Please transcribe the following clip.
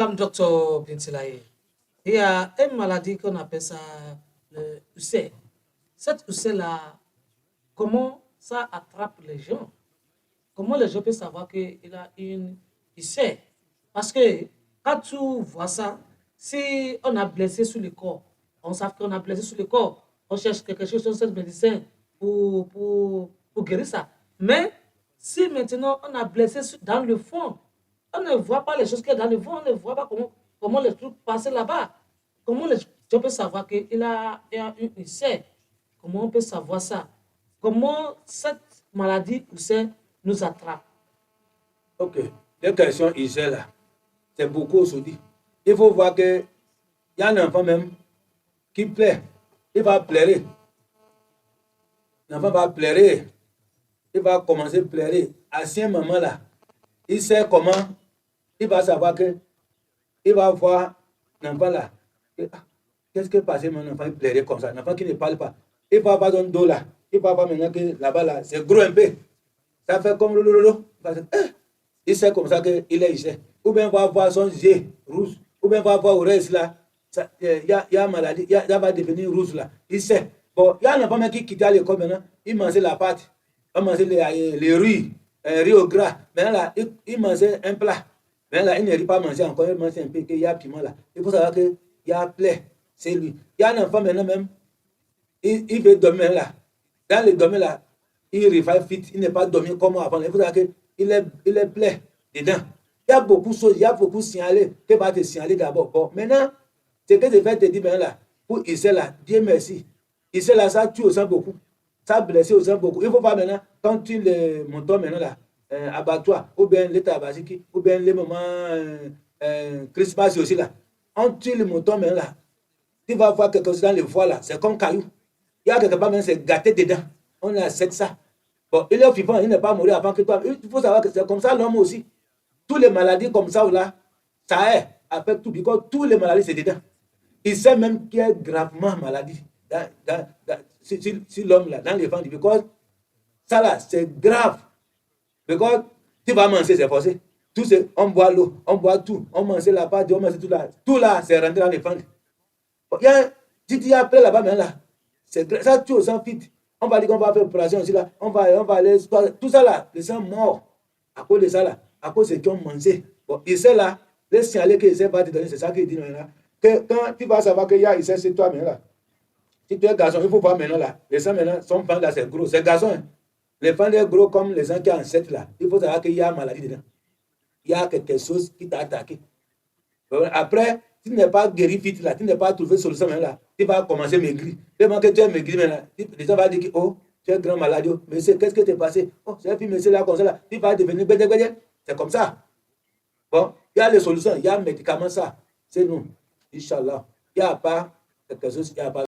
Comme docteur Bintilaye, il y a une maladie qu'on appelle ça le UC. Cette UC-là, comment ça attrape les gens? Comment les gens peuvent savoir qu'il a une UC? Parce que quand tu vois ça, si on a blessé sur le corps, on sait qu'on a blessé sur le corps, on cherche quelque chose sur ce médecin pour guérir ça. Mais si maintenant on a blessé dans le fond, on ne voit pas les choses qu'il y a dans le fond, on ne voit pas comment les trucs passent là-bas. Comment les gens peuvent savoir qu'il a une UC? Comment on peut savoir ça? Comment cette maladie UC nous attrape? Ok. Les questions ici là, c'est beaucoup aujourd'hui. Il faut voir que il y a un enfant même qui plaît. Il va pleurer. L'enfant va pleurer. Il va commencer à pleurer. À ce moment-là, il sait comment. Il va savoir que il va voir l'enfant là. Qu'est-ce qui est passé, mon enfant? Il pleurait comme ça. L'enfant qui ne parle pas. Il va voir son dos là. Il va voir maintenant que là-bas là, c'est gros un peu. Ça fait comme lolo. Il sait comme ça qu'il est ici. Ou bien va voir son yeux rouge. Ou bien va voir l'oreille là. Il y a maladie. Il va devenir rouge là. Il sait. Bon, il y a un enfant même qui quitte l'école maintenant. Il mangeait la pâte. Il mangeait les riz. Riz au gras. Maintenant là, il mangeait un plat. Maintenant là, il n'arrive pas à manger encore. Il mange un peu. Il y a piment là. Il faut savoir qu'il y a plaie. C'est lui. Il y a un enfant maintenant même. Il veut dormir là. Dans le dormir là, il revive vite. Il n'est pas dormi comme avant. Il faut savoir qu'il est plaie dedans. Il y a beaucoup de choses. Il y a beaucoup de signalés. Que va te signaler d'abord. Bon, maintenant, ce que je vais te dire maintenant là, pour Israël là, Dieu merci. Israël là, ça tue aussi beaucoup. Ça blesse aussi beaucoup. Il faut pas maintenant, quand tu le montons maintenant là, abattoir, ou bien l'état basique, ou bien les moments Christmas aussi là, on tue le mouton maintenant là, tu vas voir quelque chose dans le foie là, c'est comme caillou. Il y a quelque part même, c'est gâté dedans. On accepte ça. Bon, il est vivant, il n'est pas mort avant que toi. Il faut savoir que c'est comme ça l'homme aussi. Toutes les maladies comme ça, là, ça est, affecte tout, parce que toutes les maladies, c'est dedans. Il sait même qu'il est gravement maladie si l'homme là, dans les ventres, parce que ça là, c'est grave. Parce que tu vas manger, c'est forcé. Tout on boit l'eau, on boit tout, on mange la pâte, on mange tout là. Tout là, c'est rentré dans les ventres. Il y a, si tu as appelé là-bas, maintenant là, ça tue au sang vite. On va dire qu'on va faire opération aussi là. On va aller. Tout ça là, les gens morts à cause de ça là, à cause de ce qu'ils ont mangé. Bon, il sait là, les signalés qu'il va te donner, c'est ça qu'il dit maintenant. Que quand tu vas savoir qu'il y a ici, c'est toi maintenant là. Si tu es garçon, il faut voir maintenant là. Les gens maintenant, son fan là, c'est gros. C'est garçon. Hein. Les fans sont gros comme les gens qui ont ancêtres là. Il faut savoir qu'il y a maladie dedans. Il y a quelque chose qui t'a attaqué. Après, tu n'es pas guéri vite là, tu n'es pas trouvé solution là, tu vas commencer à maigrir. Tellement que tu es maigri maintenant, les gens vont dire que oh, tu es grand malade, mais qu'est-ce qui t'est passé? Oh, c'est un film, monsieur là, comme ça là, tu vas devenir bédé. C'est comme ça. Bon, il y a les solutions, il y a les médicaments, ça. C'est nous, Inch'Allah. Il n'y a pas quelque chose, il n'y a pas.